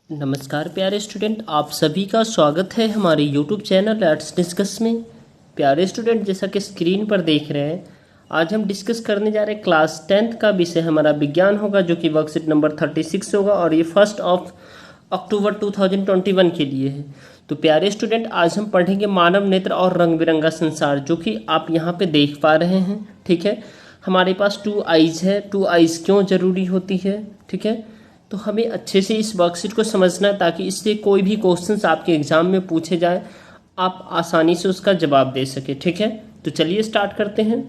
नमस्कार प्यारे स्टूडेंट, आप सभी का स्वागत है हमारे यूट्यूब चैनल लेट्स डिस्कस में। प्यारे स्टूडेंट, जैसा कि स्क्रीन पर देख रहे हैं, आज हम डिस्कस करने जा रहे हैं क्लास 10th का विषय हमारा विज्ञान होगा, जो कि वर्कशीट नंबर 36 होगा और ये 1 अक्टूबर 2021 के लिए है। तो प्यारे स्टूडेंट, आज हम पढ़ेंगे मानव नेत्र और रंग बिरंगा संसार, जो कि आप यहाँ पे देख पा रहे हैं। ठीक है, हमारे पास 2 आइज है। 2 आइज क्यों जरूरी होती है? ठीक है, तो हमें अच्छे से इस वर्कशीट को समझना है, ताकि इससे कोई भी क्वेश्चंस आपके एग्जाम में पूछे जाए आप आसानी से उसका जवाब दे सके। ठीक है, तो चलिए स्टार्ट करते हैं।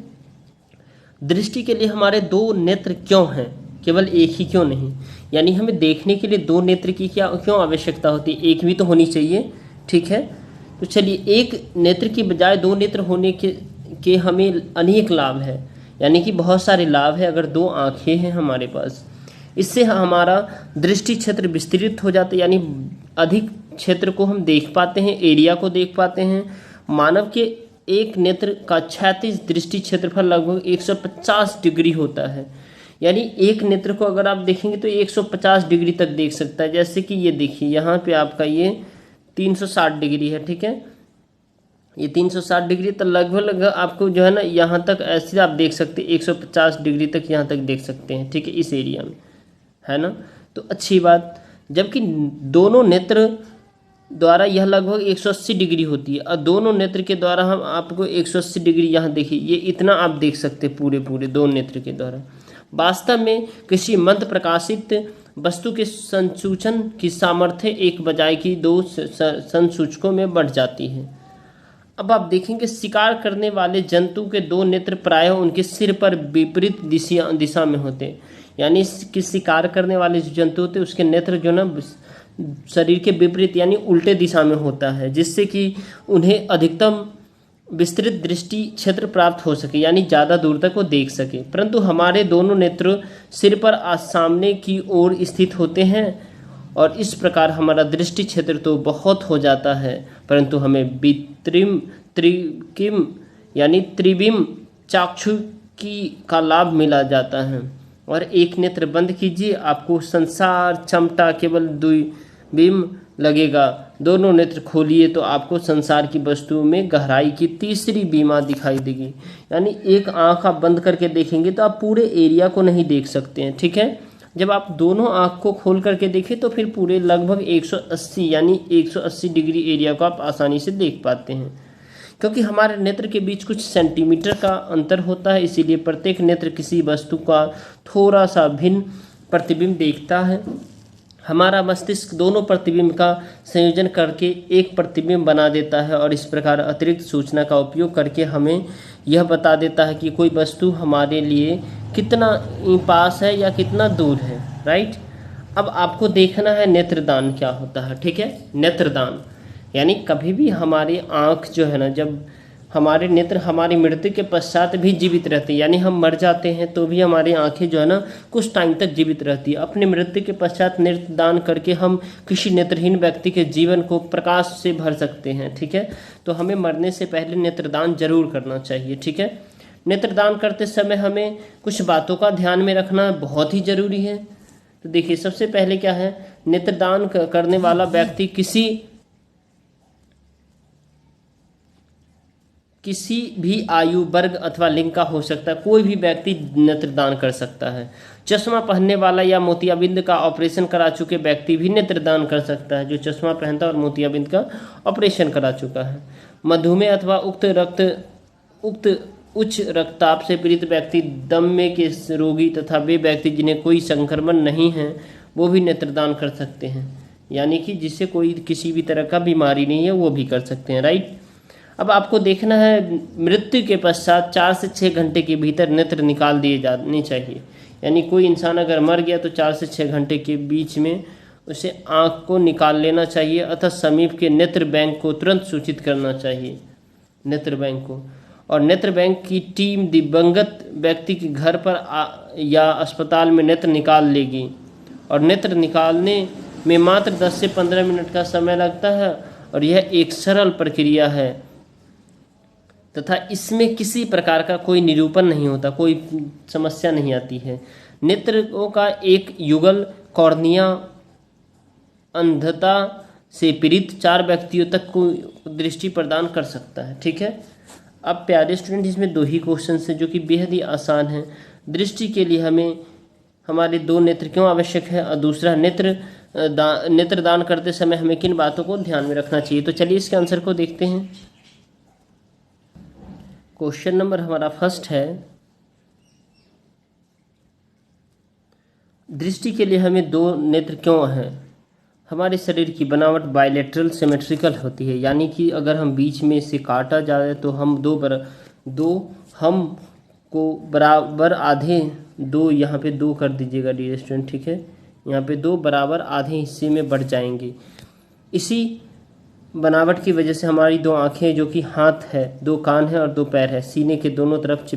दृष्टि के लिए हमारे 2 नेत्र क्यों हैं, केवल एक ही क्यों नहीं? यानी हमें देखने के लिए 2 नेत्र की क्यों आवश्यकता होती है? एक भी तो होनी चाहिए। ठीक है, तो चलिए, एक नेत्र की बजाय 2 नेत्र होने के हमें अनेक लाभ है, यानी कि बहुत सारे लाभ है अगर 2 आँखें हैं हमारे पास। इससे हमारा दृष्टि क्षेत्र विस्तृत हो जाता है, यानी अधिक क्षेत्र को हम देख पाते हैं, एरिया को देख पाते हैं। मानव के एक नेत्र का क्षैतिज दृष्टि क्षेत्रफल लगभग 150 डिग्री होता है। यानी एक नेत्र को अगर आप देखेंगे तो 150 डिग्री तक देख सकता है। जैसे कि ये देखिए, यहाँ पे आपका ये 360 डिग्री है। ठीक है, ये 360 डिग्री तक लगभग आपको जो है ना, यहाँ तक ऐसे आप देख सकते हैं, 150 डिग्री तक यहाँ तक देख सकते हैं। ठीक है, इस एरिया में, है ना। तो अच्छी बात, जबकि दोनों नेत्र द्वारा यह लगभग 180 डिग्री होती है, और दोनों नेत्र के द्वारा हम आपको 180 डिग्री, यहाँ देखिए, ये इतना आप देख सकते हैं पूरे 2 नेत्र के द्वारा। वास्तव में किसी मंद प्रकाशित वस्तु के संसूचन की सामर्थ्य एक बजाय की 2 संसूचकों में बढ़ जाती है। अब आप देखेंगे, शिकार करने वाले जंतु के 2 नेत्र प्रायः उनके सिर पर विपरीत दिशा में होते हैं। यानी कि शिकार करने वाले जो जंतु होते हैं उसके नेत्र जो ना शरीर के विपरीत यानी उल्टे दिशा में होता है, जिससे कि उन्हें अधिकतम विस्तृत दृष्टि क्षेत्र प्राप्त हो सके, यानी ज़्यादा दूर तक वो देख सके। परंतु हमारे दोनों नेत्र सिर पर सामने की ओर स्थित होते हैं, और इस प्रकार हमारा दृष्टि क्षेत्र तो बहुत हो जाता है, परंतु हमें त्रिकिम यानी त्रिविम चाक्षुषी का लाभ मिला जाता है। और एक नेत्र बंद कीजिए, आपको संसार चमटा केवल द्विबिम लगेगा। दोनों नेत्र खोलिए तो आपको संसार की वस्तुओं में गहराई की तीसरी बीमा दिखाई देगी। यानी एक आंख आप बंद करके देखेंगे तो आप पूरे एरिया को नहीं देख सकते हैं। ठीक है, जब आप दोनों आंख को खोल करके देखें तो फिर पूरे लगभग 180 यानी 180 डिग्री एरिया को आप आसानी से देख पाते हैं। क्योंकि हमारे नेत्र के बीच कुछ सेंटीमीटर का अंतर होता है, इसीलिए प्रत्येक नेत्र किसी वस्तु का थोड़ा सा भिन्न प्रतिबिंब देखता है। हमारा मस्तिष्क दोनों प्रतिबिंब का संयोजन करके एक प्रतिबिंब बना देता है, और इस प्रकार अतिरिक्त सूचना का उपयोग करके हमें यह बता देता है कि कोई वस्तु हमारे लिए कितना पास है या कितना दूर है। राइट, अब आपको देखना है नेत्रदान क्या होता है। ठीक है, नेत्रदान यानी कभी भी हमारी आँख जो है ना, जब हमारे नेत्र हमारी मृत्यु के पश्चात भी जीवित रहते हैं, यानी हम मर जाते हैं तो भी हमारी आंखें जो है ना कुछ टाइम तक जीवित रहती है। अपने मृत्यु के पश्चात नेत्रदान करके हम किसी नेत्रहीन व्यक्ति के जीवन को प्रकाश से भर सकते हैं। ठीक है, तो हमें मरने से पहले नेत्रदान जरूर करना चाहिए। ठीक है, नेत्रदान करते समय हमें कुछ बातों का ध्यान में रखना बहुत ही जरूरी है। तो देखिए, सबसे पहले क्या है, नेत्रदान करने वाला व्यक्ति किसी भी आयु वर्ग अथवा लिंग का हो सकता है, कोई भी व्यक्ति नेत्रदान कर सकता है। चश्मा पहनने वाला या मोतियाबिंद का ऑपरेशन करा चुके व्यक्ति भी नेत्रदान कर सकता है, जो चश्मा पहनता है और मोतियाबिंद का ऑपरेशन करा चुका है। मधुमेह अथवा उच्च रक्तचाप से पीड़ित व्यक्ति, दमे के रोगी तथा वे व्यक्ति जिन्हें कोई संक्रमण नहीं है, वो भी नेत्रदान कर सकते हैं। यानी कि जिससे कोई किसी भी तरह का बीमारी नहीं है, वो भी कर सकते हैं। राइट, अब आपको देखना है, मृत्यु के पश्चात 4 से 6 घंटे के भीतर नेत्र निकाल दिए जाने चाहिए। यानी कोई इंसान अगर मर गया तो 4 से 6 घंटे के बीच में उसे आँख को निकाल लेना चाहिए, अतः समीप के नेत्र बैंक को तुरंत सूचित करना चाहिए, नेत्र बैंक को। और नेत्र बैंक की टीम दिवंगत व्यक्ति के घर पर या अस्पताल में नेत्र निकाल लेगी, और नेत्र निकालने में मात्र 10 से 15 मिनट का समय लगता है, और यह एक सरल प्रक्रिया है तथा इसमें किसी प्रकार का कोई निरूपण नहीं होता, कोई समस्या नहीं आती है। नेत्रों का एक युगल कॉर्निया अंधता से पीड़ित 4 व्यक्तियों तक को दृष्टि प्रदान कर सकता है। ठीक है। अब प्यारे स्टूडेंट, इसमें 2 ही क्वेश्चन हैं जो कि बेहद ही आसान है। दृष्टि के लिए हमें हमारे 2 नेत्र क्यों आवश्यक है, और दूसरा नेत्रदान करते समय हमें किन बातों को ध्यान में रखना चाहिए। तो चलिए इसके आंसर को देखते हैं। क्वेश्चन नंबर हमारा फर्स्ट है, दृष्टि के लिए हमें 2 नेत्र क्यों हैं। हमारे शरीर की बनावट बायलेटरल सिमेट्रिकल होती है, यानी कि अगर हम बीच में से काटा जाए तो हम हम को बराबर आधे 2, यहाँ पे 2 कर दीजिएगा डियर स्टूडेंट। ठीक है, यहाँ पे 2 बराबर आधे हिस्से में बढ़ जाएंगे। इसी बनावट की वजह से हमारी 2 आँखें, जो कि हाथ है, 2 कान है और 2 पैर है, सीने के दोनों तरफ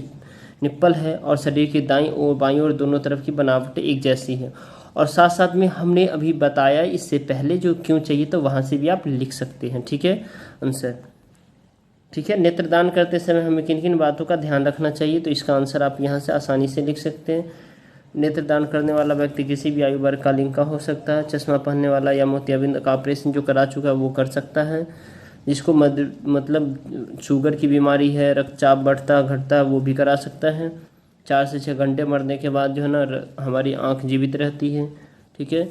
निप्पल है, और शरीर के दाईं और बाईं ओर दोनों तरफ की बनावट एक जैसी है। और साथ साथ में हमने अभी बताया इससे पहले जो क्यों चाहिए, तो वहाँ से भी आप लिख सकते हैं। ठीक है आंसर। ठीक है, नेत्रदान करते समय हमें किन किन बातों का ध्यान रखना चाहिए, तो इसका आंसर आप यहाँ से आसानी से लिख सकते हैं। नेत्रदान करने वाला व्यक्ति किसी भी आयु वर्ग का लिंग का हो सकता है। चश्मा पहनने वाला या मोतियाबिंद का ऑपरेशन जो करा चुका है वो कर सकता है। जिसको मतलब शुगर की बीमारी है, रक्तचाप बढ़ता घटता, वो भी करा सकता है। 4 से 6 घंटे मरने के बाद जो है ना हमारी आँख जीवित रहती है। ठीक है,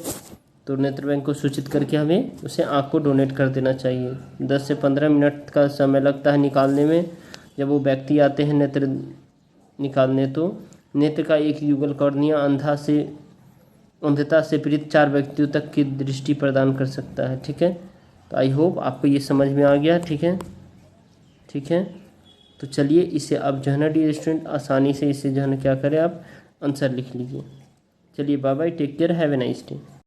तो नेत्र बैंक को सूचित करके हमें उसे आँख को डोनेट कर देना चाहिए। 10 से 15 मिनट का समय लगता है निकालने में। जब वो व्यक्ति आते हैं नेत्र निकालने, तो नेत्र का एक युगल कॉर्निया अंधता से पीड़ित 4 व्यक्तियों तक की दृष्टि प्रदान कर सकता है। ठीक है, तो आई होप आपको ये समझ में आ गया। ठीक है, ठीक है, तो चलिए इसे अब जो है ना डियर स्टूडेंट आसानी से इसे जो है ना क्या करें, आप आंसर लिख लीजिए। चलिए bye bye, take care, have a nice day.